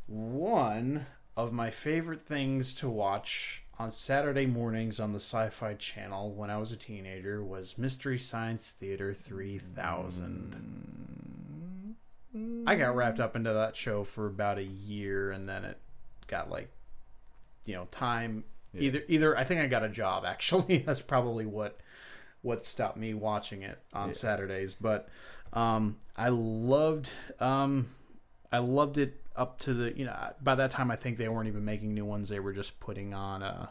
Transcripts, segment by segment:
One of my favorite things to watch on Saturday mornings on the Sci-Fi Channel when I was a teenager was Mystery Science Theater 3000. I got wrapped up into that show for about a year, and then it got time. Yeah. Either I think I got a job actually. That's probably what stopped me watching it on Saturdays. But I loved it up to by that time I think they weren't even making new ones. They were just putting on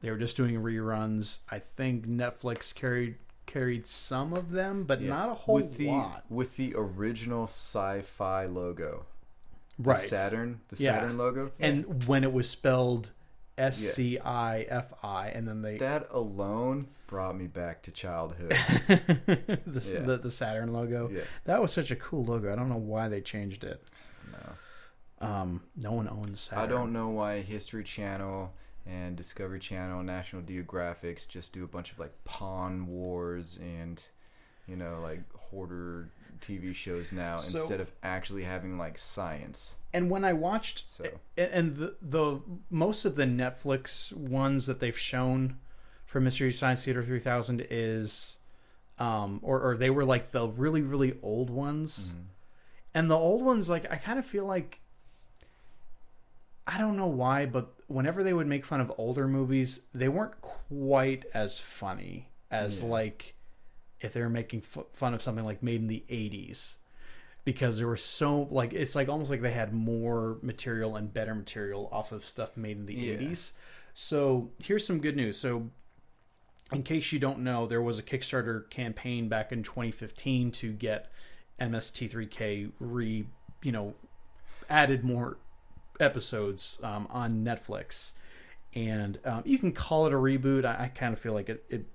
they were just doing reruns. I think Netflix carried some of them, but not a whole lot. With the original sci-fi logo. Right. Saturn logo. And when it was spelled SCIFI, and then that alone brought me back to childhood. the Saturn logo. Yeah. That was such a cool logo. I don't know why they changed it. No. No one owns Saturn. I don't know why History Channel and Discovery Channel, National Geographic just do a bunch of like Pawn Wars and hoarder TV shows now instead of actually having like science. And when I watched, and the most of the Netflix ones that they've shown for Mystery Science Theater 3000 is, or they were like the really, really old ones. Mm-hmm. And the old ones, like, I kind of feel like, I don't know why, but whenever they would make fun of older movies, they weren't quite as funny as like if they were making fun of something like made in the 80s. Because there were it's like almost like they had more material and better material off of stuff made in the 80s. So here's some good news. So in case you don't know, there was a Kickstarter campaign back in 2015 to get MST3K added more episodes on Netflix. And you can call it a reboot. I kind of feel like it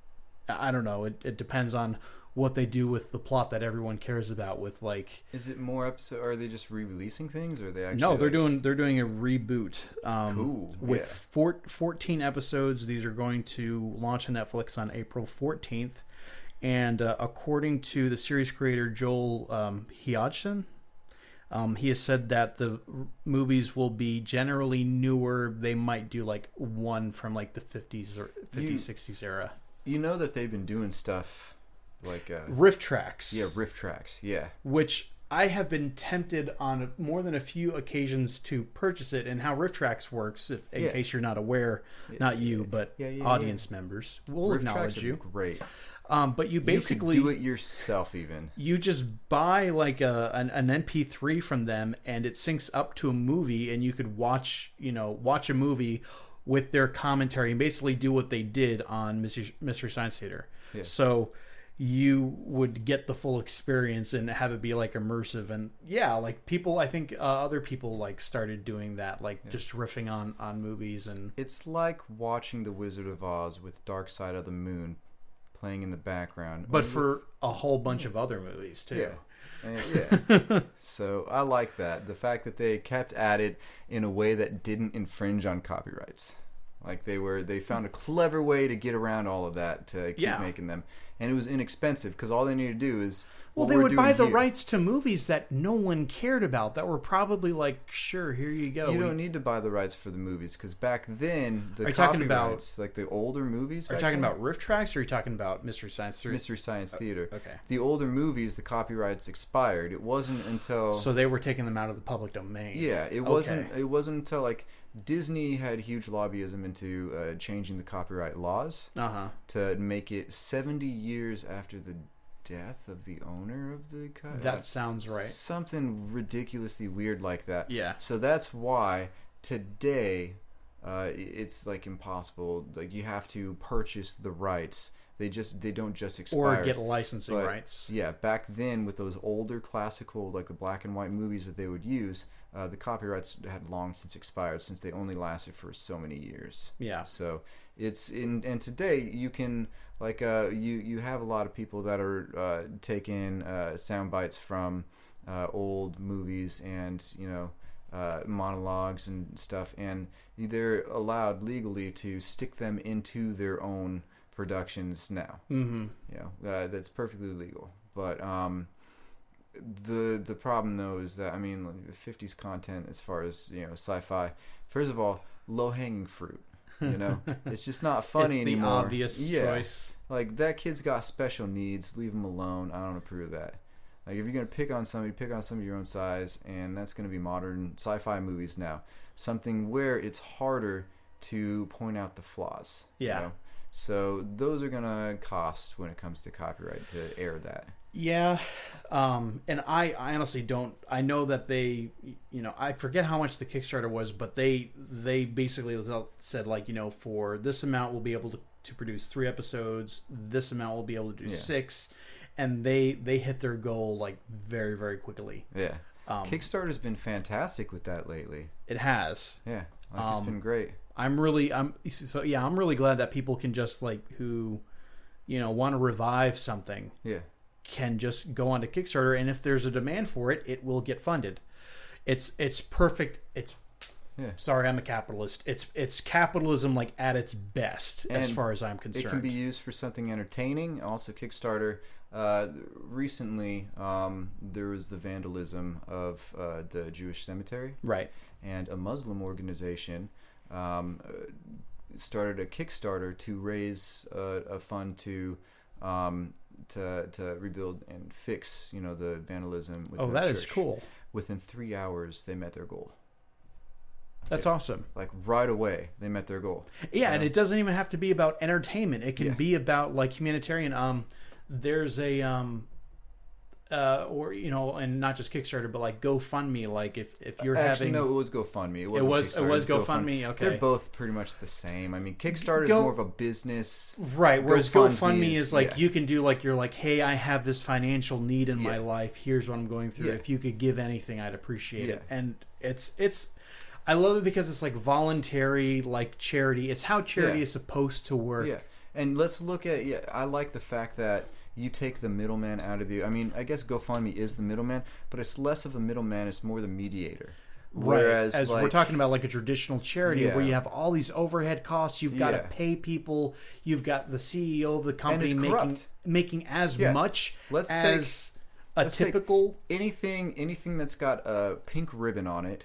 I don't know. It depends on what they do with the plot that everyone cares about. With like, is it more episode? Are they just re-releasing things, or are they actually? No, they're doing a reboot. Cool. With 14 episodes. These are going to launch on Netflix on April 14th, and according to the series creator Joel Hodgson, he has said that the movies will be generally newer. They might do like one from like the 50s or 60s era. You know that they've been doing stuff like riff tracks. Yeah, riff tracks. Yeah. Which I have been tempted on more than a few occasions to purchase it. And how riff tracks works, in case you're not aware, not you, but audience members, we'll riff acknowledge you. Great. But you basically do it yourself. Even you just buy like an MP3 from them, and it syncs up to a movie, and you could watch a movie with their commentary and basically do what they did on Mystery Science Theater. Yeah. So you would get the full experience and have it be like immersive. And like people, I think other people like started doing that, like just riffing on movies. And it's like watching The Wizard of Oz with Dark Side of the Moon playing in the background. But for a whole bunch of other movies too. Yeah. So I like that. The fact that they kept at it in a way that didn't infringe on copyrights. Like they found a clever way to get around all of that to keep making them. And it was inexpensive because all they needed to do is they would buy the rights to movies that no one cared about, that were probably like, sure, here you go. You don't need to buy the rights for the movies because back then the copyrights, like the older movies. Are you talking about riff tracks, or are you talking about Mystery Science Theater? Mystery Science Theater. Okay. The older movies, the copyrights expired. It wasn't until they were taking them out of the public domain. Yeah, it wasn't. It wasn't until like Disney had huge lobbyism into changing the copyright laws to make it 70 years after the death of the owner of the that sounds right. Something ridiculously weird like that. Yeah. So that's why today it's like impossible. Like you have to purchase the rights. They don't just expire or get licensing rights. Yeah, back then with those older classical, like the black and white movies that they would use, the copyrights had long since expired, since they only lasted for so many years. Yeah. So it's and today you can like you have a lot of people that are taking sound bites from old movies and monologues and stuff, and they're allowed legally to stick them into their own productions now. Mm-hmm. That's perfectly legal. But the problem though is that, I mean, like, the 50s content as far as, you know, sci-fi. First of all, low hanging fruit. You know, it's just not funny it's the anymore. obvious choice. Like, that kid's got special needs. Leave him alone. I don't approve of that. Like, if you're gonna pick on somebody, pick on somebody your own size, and that's gonna be modern sci-fi movies now. Something where it's harder to point out the flaws. Yeah. You know? So those are gonna cost when it comes to copyright to air that. Yeah, and I honestly don't. I know that they, you know, I forget how much the Kickstarter was, but they basically said, like, you know, for this amount we'll be able to produce 3 episodes. This amount we'll be able to do 6, and they hit their goal like very, very quickly. Yeah, Kickstarter's been fantastic with that lately. It has. Yeah, like, it's been great. I'm really glad that people can just, like, who, you know, want to revive something. Yeah. Can just go onto Kickstarter, and if there's a demand for it, it will get funded. It's perfect. Sorry, I'm a capitalist. It's capitalism, like, at its best, and as far as I'm concerned. It can be used for something entertaining. Also, Kickstarter. Recently, there was the vandalism of the Jewish cemetery, right? And a Muslim organization started a Kickstarter to raise a fund to rebuild and fix, you know, the vandalism. With that church. is cool. Within 3 hours, they met their goal. That's awesome. Like, right away, they met their goal. Yeah, and it doesn't even have to be about entertainment. It can be about, like, humanitarian. There's a or, you know, and not just Kickstarter, but like GoFundMe. Like, if you're actually, having, no, it was GoFundMe. It was GoFundMe. Okay, they're both pretty much the same. I mean, Kickstarter is more of a business, right? Whereas GoFundMe is like, you can do, like, you're like, hey, I have this financial need in my life. Here's what I'm going through. If you could give anything, I'd appreciate it. And it's. I love it because it's like voluntary, like charity. It's how charity is supposed to work. Yeah, and let's look at. Yeah, I like the fact that you take the middleman out of the. I mean, I guess GoFundMe is the middleman, but it's less of a middleman. It's more the mediator. Whereas, as like, we're talking about, like, a traditional charity where you have all these overhead costs, you've got to pay people, you've got the CEO of the company making as much as a typical anything that's got a pink ribbon on it,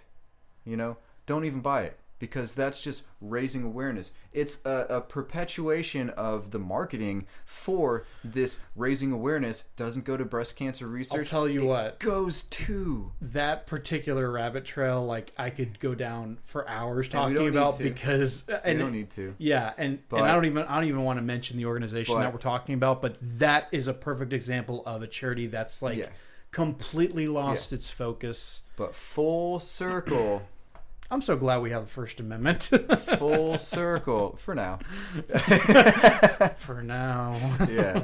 you know. Don't even buy it, because that's just raising awareness. It's a perpetuation of the marketing for this raising awareness. Doesn't go to breast cancer research. I'll tell you what. It goes to that particular rabbit trail. Like, I could go down for hours talking about, because we don't need to. Yeah, and I don't even want to mention the organization that we're talking about, but that is a perfect example of a charity that's like completely lost its focus. But full circle. I'm so glad we have the First Amendment. Full circle. For now. For now. Yeah.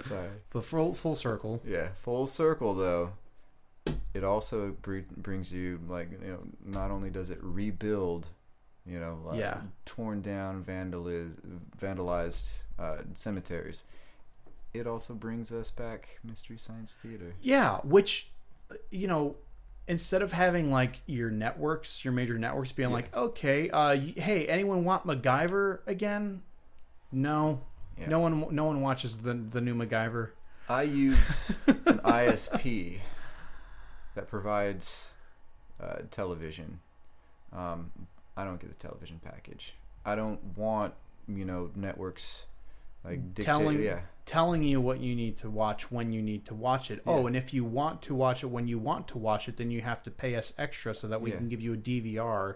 Sorry. But full circle. Yeah, full circle, though. It also brings you, like, you know, not only does it rebuild, you know, like torn down, vandalized cemeteries, it also brings us back Mystery Science Theater. Yeah, which, you know, instead of having, like, your major networks being like, okay, hey, anyone want MacGyver again? No. Yeah. No one watches the new MacGyver. I use an ISP that provides television. I don't get the television package. I don't want, you know, networks like telling you what you need to watch when you need to watch it. Yeah. Oh, and if you want to watch it when you want to watch it, then you have to pay us extra so that we can give you a DVR.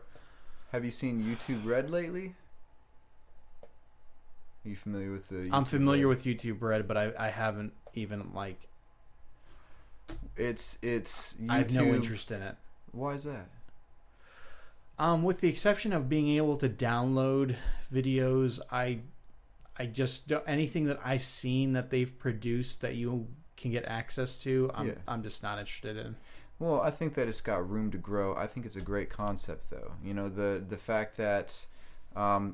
Have you seen YouTube Red lately? Are you familiar with the I'm familiar with YouTube Red, but I haven't even, like, it's YouTube. I have no interest in it. Why is that? With the exception of being able to download videos, I just don't, anything that I've seen that they've produced that you can get access to, I'm just not interested in. Well, I think that it's got room to grow. I think it's a great concept, though. You know, the fact that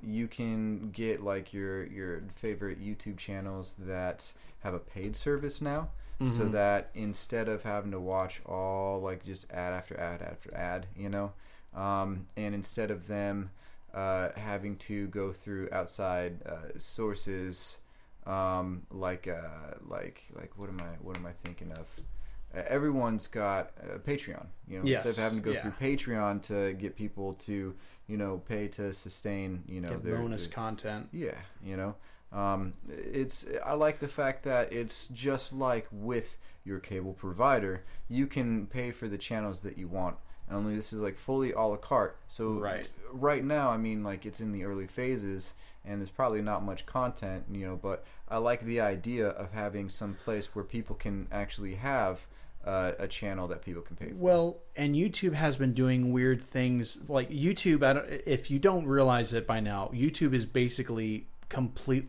you can get, like, your favorite YouTube channels that have a paid service now, so that instead of having to watch all, like, just ad after ad after ad, you know, and instead of them having to go through outside sources, like what am I thinking of? everyone's got Patreon. You know, Yes. instead of having to go through Patreon to get people to, you know, pay to sustain, you know, get bonus content. Yeah, you know, I like the fact that it's just like with your cable provider, you can pay for the channels that you want. Only this is like fully a la carte. So right now, I mean, like it's in the early phases, and there's probably not much content, you know. But I like the idea of having some place where people can actually have a channel that people can pay for. Well, and YouTube has been doing weird things. Like YouTube, if you don't realize it by now, YouTube is basically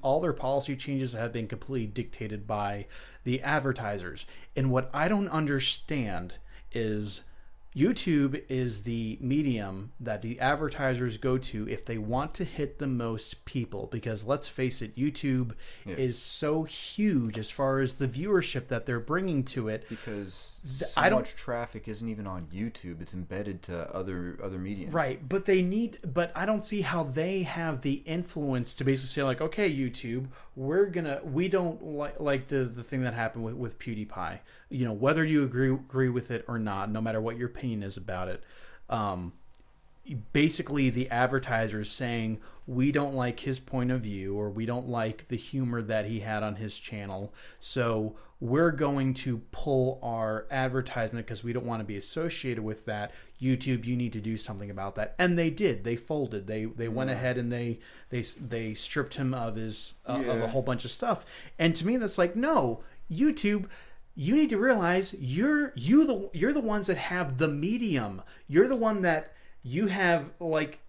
all their policy changes have been completely dictated by the advertisers. And what I don't understand is YouTube is the medium that the advertisers go to if they want to hit the most people, because let's face it, YouTube is so huge as far as the viewership that they're bringing to it. Because much traffic isn't even on YouTube; it's embedded to other mediums. Right, but I don't see how they have the influence to basically say like, okay, YouTube, we don't like the thing that happened with PewDiePie. You know, whether you agree with it or not, no matter what your opinion is about it, basically the advertisers saying we don't like his point of view, or we don't like the humor that he had on his channel, so we're going to pull our advertisement because we don't want to be associated with that. YouTube, you need to do something about that. And they did. They folded. They went ahead and they stripped him of his of a whole bunch of stuff. And to me, that's like, no, YouTube, you need to realize you're the ones that have the medium. You're the one that you have, like,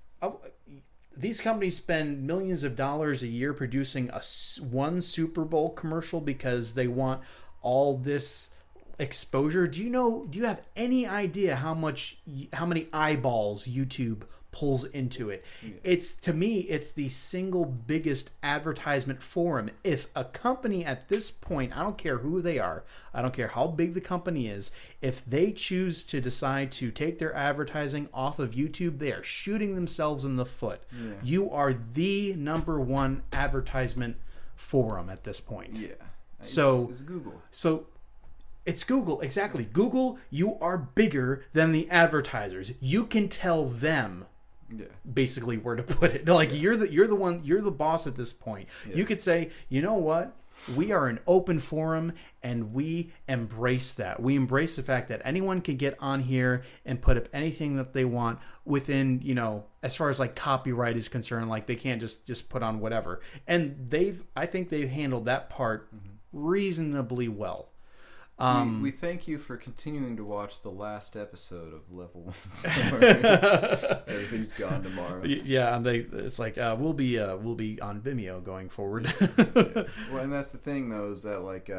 these companies spend millions of dollars a year producing one Super Bowl commercial because they want all this exposure. Do you have any idea how many eyeballs YouTube pulls into it? To me, it's the single biggest advertisement forum. If a company at this point, I don't care who they are, I don't care how big the company is, if they choose to decide to take their advertising off of YouTube, they are shooting themselves in the foot. You are the number one advertisement forum at this point. So it's Google. So it's Google, exactly. Google, you are bigger than the advertisers. You can tell them basically where to put it. Like, you're the boss at this point. You could say, you know what? We are an open forum, and we embrace that. We embrace the fact that anyone can get on here and put up anything that they want within, you know, as far as like copyright is concerned. Like, they can't just put on whatever. And I think they've handled that part reasonably well. We thank you for continuing to watch the last episode of Level 1 Summary. Everything's gone tomorrow. Yeah, and it's like we'll be on Vimeo going forward. Well, and that's the thing though, is that like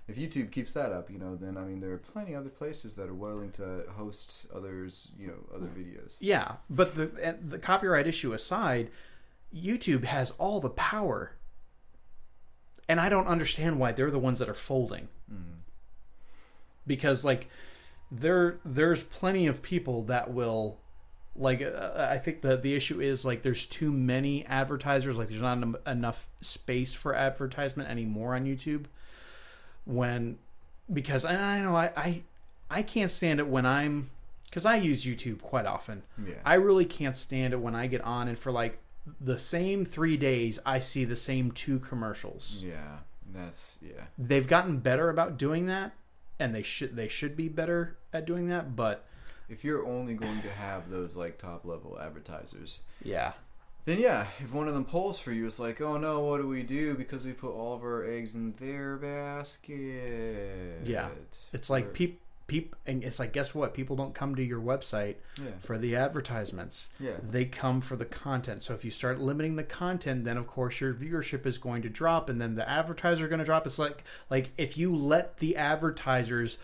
if YouTube keeps that up, you know, then I mean there are plenty other places that are willing to host others, you know, other videos. Yeah, but the copyright issue aside, YouTube has all the power, and I don't understand why they're the ones that are folding. Because like there's plenty of people that will, like, I think the issue is like there's too many advertisers. Like, there's not enough space for advertisement anymore on YouTube. Because I know I can't stand it when because I use YouTube quite often. I really can't stand it when I get on and for like the same 3 days I see the same 2 commercials. They've gotten better about doing that. And they should be better at doing that, but if you're only going to have those like top level advertisers, then if one of them pulls for you, it's like, oh no, what do we do? Because we put all of our eggs in their basket. It's like people, and it's like, guess what? People don't come to your website for the advertisements. They come for the content. So if you start limiting the content, then of course your viewership is going to drop, and then the advertiser are going to drop. It's like if you let the advertisers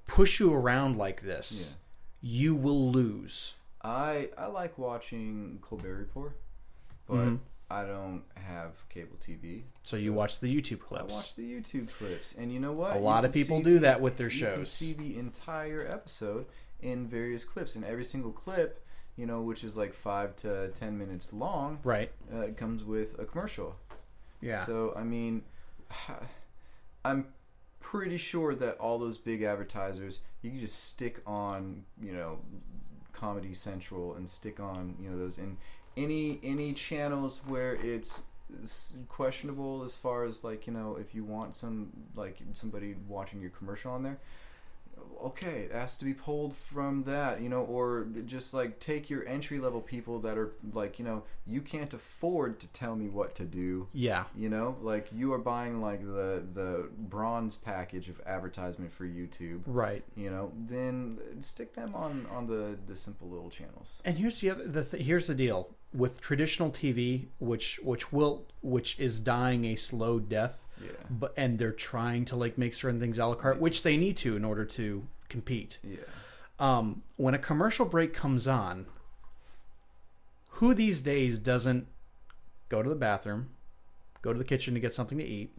push you around like this, you will lose. I like watching Colbert Report, but I don't have cable TV. So you watch the YouTube clips. I watch the YouTube clips. And you know what? A lot of people do that with their shows. You can see the entire episode in various clips. And every single clip, you know, which is like 5 to 10 minutes long, it comes with a commercial. So, I mean, I'm pretty sure that all those big advertisers, you can just stick on, Comedy Central and stick on, those in any channels where it's questionable as far as like, if you want somebody watching your commercial on there. Okay, it has to be pulled from that, or just like take your entry level people that are like, you can't afford to tell me what to do. Yeah. Like you are buying like the bronze package of advertisement for YouTube. Right. Then stick them on the simple little channels. And here's here's the deal with traditional TV, which is dying a slow death. Yeah. And they're trying to like make certain things a la carte, which they need to in order to compete. Yeah. When a commercial break comes on, who these days doesn't go to the bathroom, go to the kitchen to get something to eat,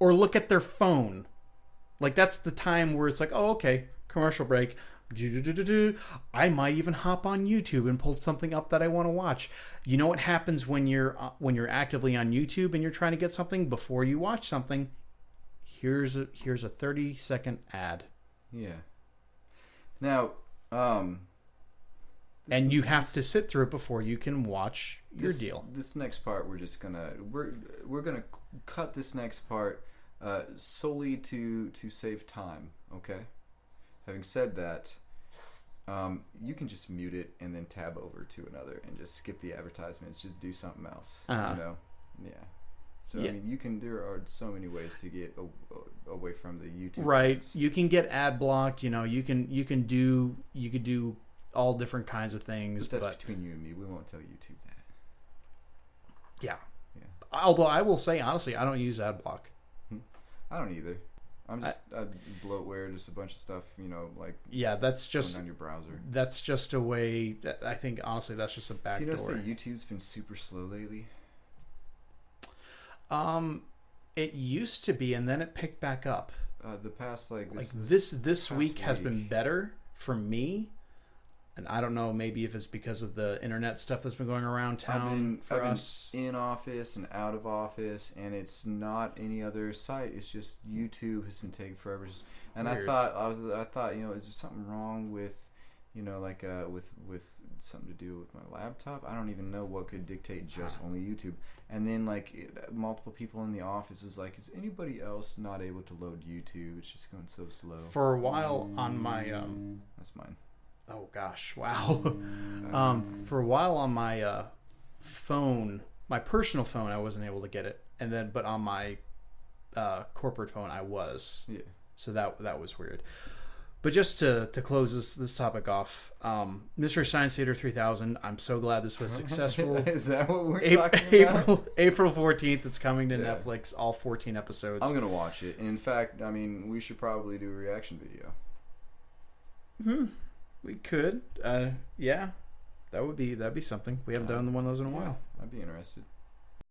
or look at their phone? Like that's the time where it's like, oh, okay, commercial break. I might even hop on YouTube and pull something up that I want to watch. You know what happens when you're actively on YouTube and you're trying to get something before you watch something? Here's a 30-second ad. Yeah. Now, and you have to sit through it before you can watch your deal. This next part, we're gonna cut this next part solely to save time. Okay. Having said that, you can just mute it and then tab over to another and just skip the advertisements. Just do something else. Yeah. So I mean, there are so many ways to get away from the YouTube. Right. Ads. You can get ad block. You could do all different kinds of things. But that's between you and me. We won't tell YouTube that. Yeah. Although I will say honestly, I don't use ad block. I don't either. I'm just bloatware, just a bunch of stuff, like that's just on your browser. That's just a way. I think honestly, that's just a backdoor. You notice that YouTube's been super slow lately? It used to be, and then it picked back up. The past this week has been better for me, and I don't know, maybe if it's because of the internet stuff that's been going around town for us. Been in office and out of office, and it's not any other site. It's just YouTube has been taking forever. And weird. I thought, is there something wrong with, with something to do with my laptop? I don't even know what could dictate just only YouTube. And then multiple people in the office is like, is anybody else not able to load YouTube? It's just going so slow. For a while on my that's mine. Oh gosh, wow. For a while on my phone, my personal phone, I wasn't able to get it, but on my corporate phone, I was. Yeah. So that was weird. But just to close this topic off, Mystery Science Theater 3000. I'm so glad this was successful. Is that what we're talking about? April 14th. It's coming to Netflix. All 14 episodes. I'm gonna watch it. And in fact, I mean, we should probably do a reaction video. We could, that'd be something. We haven't done one of those in a while. I'd be interested.